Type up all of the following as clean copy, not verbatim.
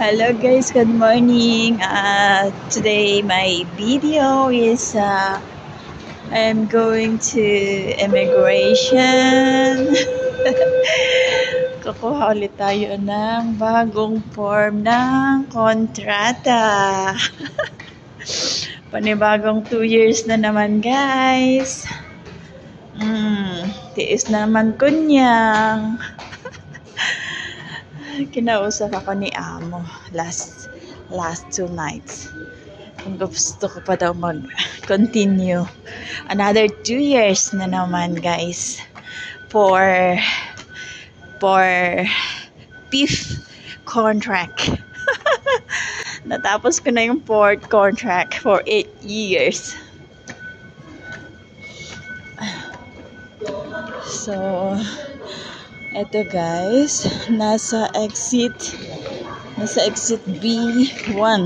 Hello guys, good morning. Today my video is I'm going to immigration. Kukuha ulit tayo ng bagong form ng kontrata. Panibagong 2 years na naman guys. Tiis na naman kunyang. Kinausap ako ni Amo last 2 nights. Kung gusto ko pa daw mag-continue. Another 2 years na naman guys. For fifth contract. Natapos ko na yung 4th contract for 8 years. So, eto guys, nasa exit B1.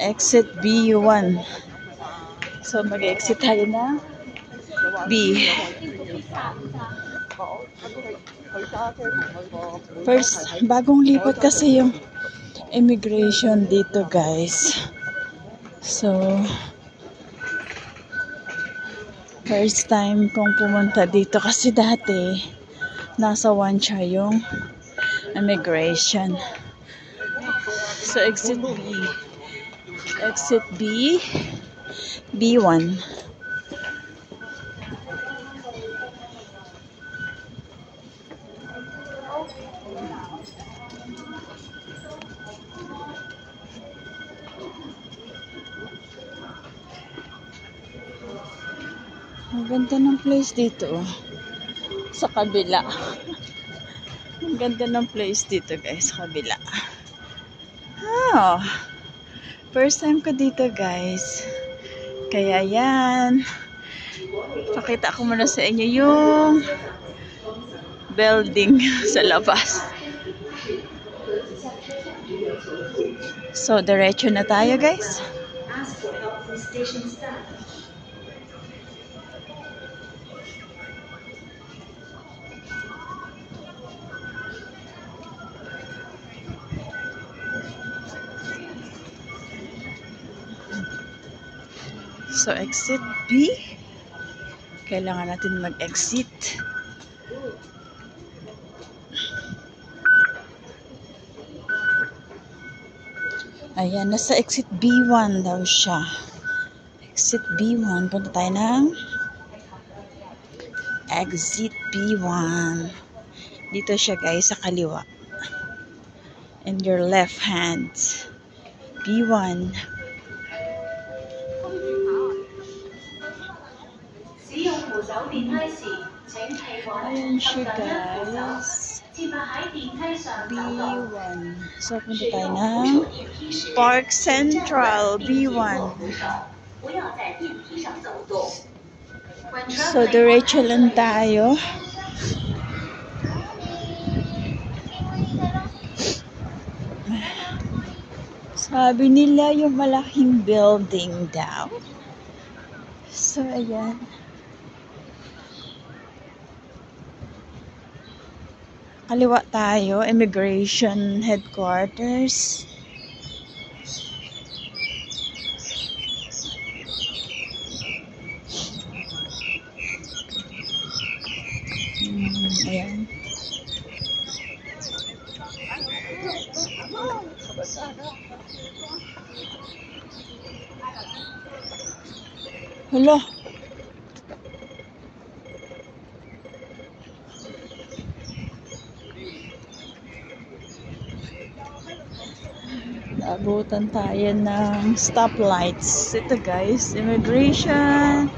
Exit B1. So, mag-exit tayo na B. First, bagong lipat kasi yung immigration dito guys. So, first time kong pumunta dito kasi dati nasa Wancha yung immigration. So, exit B. Exit B. B1. Ang ganda ng place dito. Sa kabila. Ang ganda ng place dito guys. Sa kabila. Oh. First time ko dito guys. Kaya yan. Pakita ko muna sa inyo yung building sa labas. So, diretso na tayo guys. So, exit B. Kailangan natin mag-exit. Ayan, nasa exit B1 daw siya. Exit B1. Punta tayo ng exit B1. Dito siya guys, sa kaliwa. And your left hand. B1. Ayan siya guys. B1. So, punta tayo ng Park Central B1. So, diretso lang tayo. Sabi nila yung malaking building daw. So, ayan. Kaliwa tayo, immigration headquarters. Ayan. Hala. Abutan tayo ng stoplights. Ito guys, immigration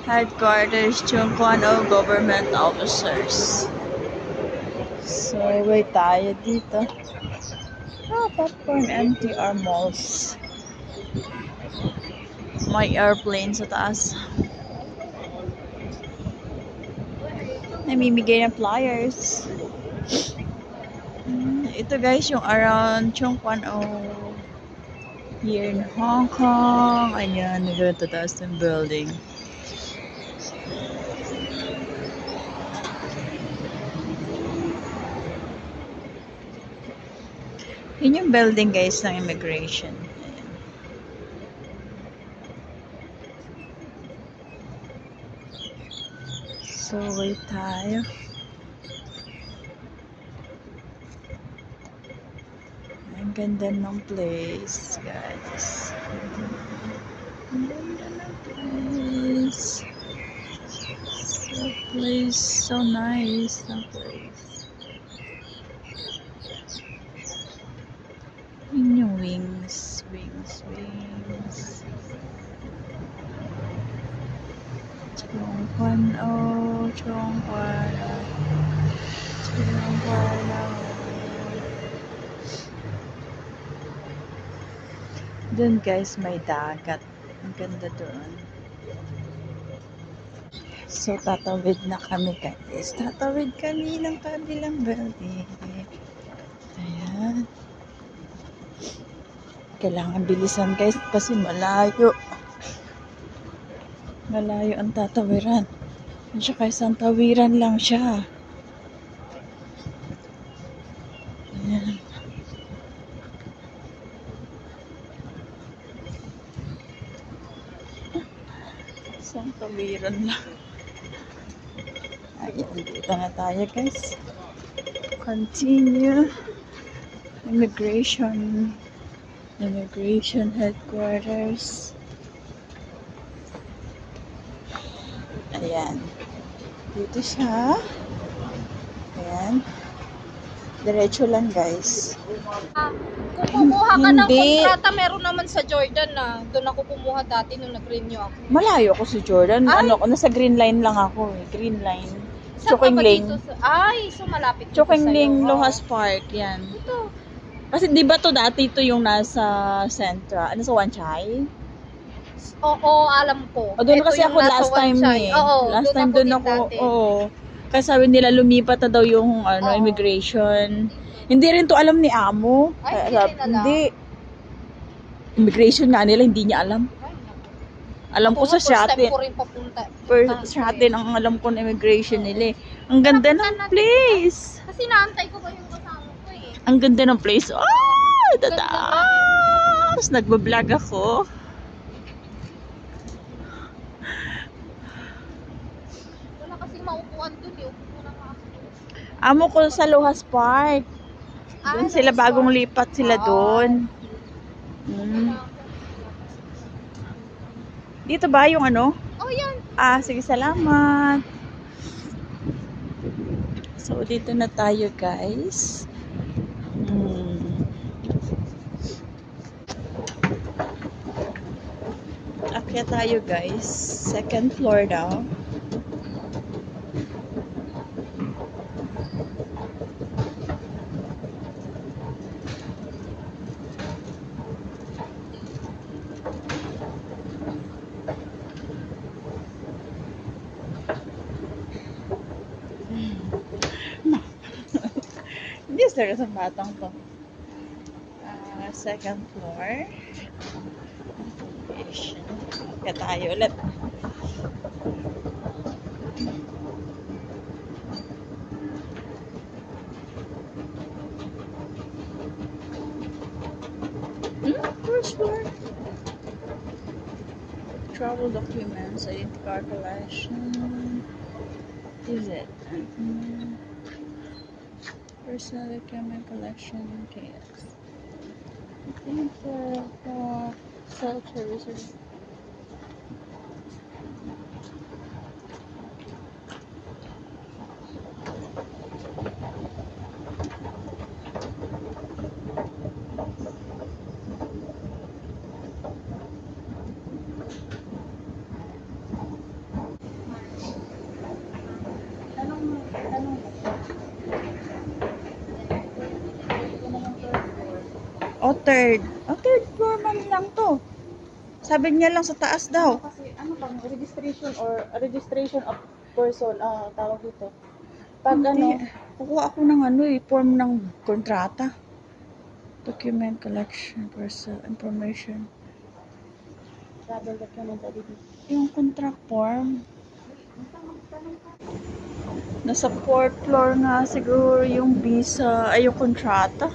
headquarters, Chungkwano government officers. So, wait tayo dito. Popcorn MTR malls. May airplane sa taas. Namimigay ng flyers. Ito guys, yung around Chungkwano here in Hong Kong. Ayan, nagtataas ng building. Yun yung building guys ng immigration. Ayan. So, wait tayo. Ang ganda ng place, guys. Ang ganda ng place. So nice ang place. Yun yung wings. Chongguano. Doon guys, may dagat. Ang ganda doon. So, tatawid na kami guys. Tatawid kami ng kabilang building. Ayan. Kailangan bilisan guys kasi malayo. Malayo ang tatawiran. At saka isang tawiran lang siya. Ayan. Isang tawiran lang. Ayan, dito na tayo guys. Continue. Immigration headquarters. Ayan. Dito siya. Ayan. Diretso lang guys. Kung kumuha ka ng Hindi. kontrata, meron naman sa Jordan na. Doon ako kumuha dati nung nag-renew ako. Malayo ako si Jordan. Ay. Nasa Green Line lang ako eh. Green Line. Saan ka ba Chokingling. dito so malapit dito Chokingling, sa'yo. Lohas Park. Yan. Ito. Kasi di ba to dati ito yung nasa Centra? Ano sa Wanchay? Oo, alam ko. O doon Ito kasi yung ako nasa last time Wanchay. eh. Oo, Last time doon din ako. dati. Oo. Kasi sabi nila lumipat na daw yung Oo. immigration. Hindi rin to alam ni Amo. Ay, Kaya hindi rin alam. hindi. Immigration nga nila, hindi niya alam. Ay, naku. Alam ko Ako sa nga, first time Shatin. ko rin papunta. Sa atin ang alam ko na immigration nila eh. Ang ganda ng Napunta natin. place. Kasi naantay ko ba yung kasama ko eh. Ang ganda ng place. Oh! Ganda Tataas! Nagbablog ako. Wala kasing maupuan doon eh. Upo na nga ako. Amo ko sa Lohas Park. Doon sila bagong lipat sila doon. Dito ba yung ano? Oh, yan. Sige, salamat. So, dito na tayo, guys. Akyat tayo, guys. Second floor daw. Hindi serious ang batang to. Second floor. Kaya tayo ulit. First floor. Travel documents, identity card collection. Is it? Personal document collection case. I think self-service. Third. Third floor man lang to. Sabi niya lang sa taas daw. Kasi ano bang registration of person, tawag dito. Pag kukuha ako ng form ng kontrata. Document collection, personal information. Travel document, yung contract form. Nasa 4th floor nga siguro yung visa, yung kontrata.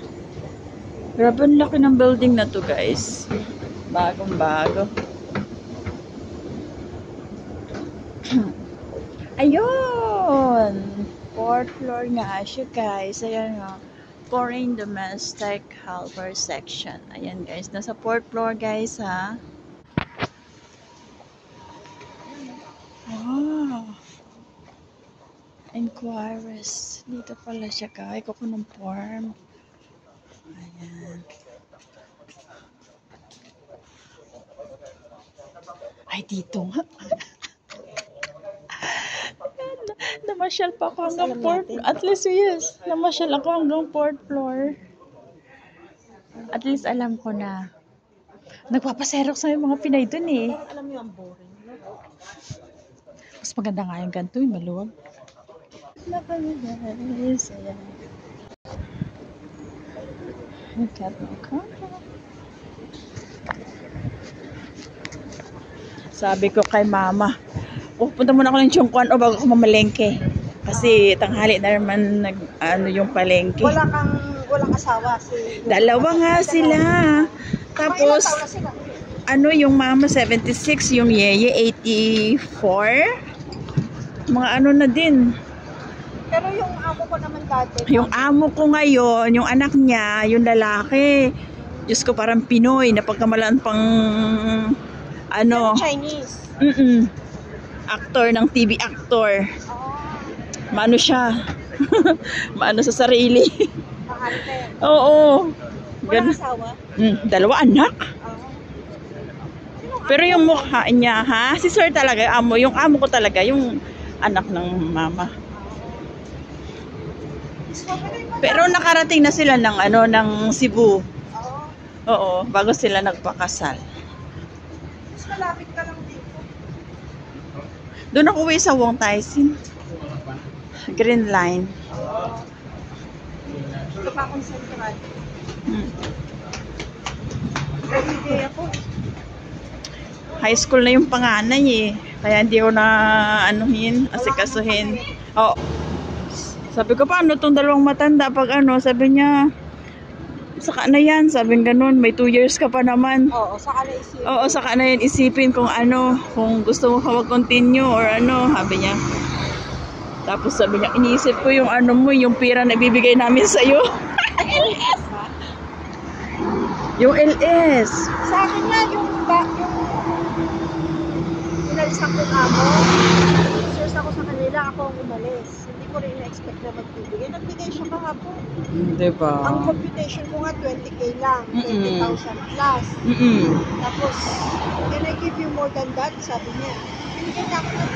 Grabe, ang laki ng building na to, guys. Bagong bago. Ayun! 4th floor nga siya, guys. Ayan nga. Foreign domestic helper section. Ayan, guys. Nasa 4th floor, guys, ha? Wow! Inquiries. Dito pala siya, guys. Kuko ng form. Ayan. Ay, dito nga. Namasyal pa ako hanggang 4th. At least, yes. Namasyal ako hanggang 4th floor. At least, alam ko na. Nagpapaserok sa mga Pinay dun eh. Alam mo yung boring. Mas maganda nga yung ganito, yung maluwag. Guys, ayan. Look at my car. Sabi ko kay mama, punta muna ako ng Chongquan o bago ako mamalengke. Kasi tanghali na naman yung palengke. Walang asawa. Dalawa nga sila. Tapos, yung mama 76, yung yeye 84. Mga na din. Pero yung amo ko naman dati. Yung amo ko ngayon, yung anak niya, yung lalaki. Diyos ko, parang Pinoy, na pagkamalaan pang Chinese. Actor ng TV actor. Maano siya? Maano sa sarili. Maharte. Oo. Walang asawa? Dalawa anak. Pero yung mukha niya, ha? Si sir talaga, yung amo ko talaga, yung anak ng mama. Pero nakarating na sila ng Cebu. Oo, bago sila nagpakasal. Mas malapit ka lang dito. Doon ako uwi sa Wong Tai Sin. Green Line. Ito pa akong sentral. Everyday ako. High school na yung panganay eh. Kaya hindi ko na asikasuhin. Oo. Sabi ko, paano itong dalawang matanda pag sabi niya, saka na yan, sabi ganun, may 2 years ka pa naman. Oo, saka na isipin. Oo, saka na yan isipin kung kung gusto mo ka mag-continue or sabi niya. Tapos sabi niya, iniisip ko yung yung pira na ibibigay namin sa'yo. LS ha? Yung LS. Sa akin nga, yung inalisan ko amo. Search ako sa kanila, ako ang umalis. Hindi ko rin na-expect na magbibigay. Nagbigay siya kahapon. Diba? Ang computation ko nga 20K lang, 20,000 plus. Tapos, can I give you more than that? Sabi niya. Binigay na ako ng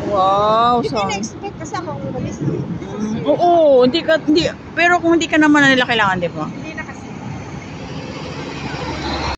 30. Wow, Hindi ko na-expect kasi ako ang umalis. Oo, pero kung hindi ka naman nila kailangan, di ba?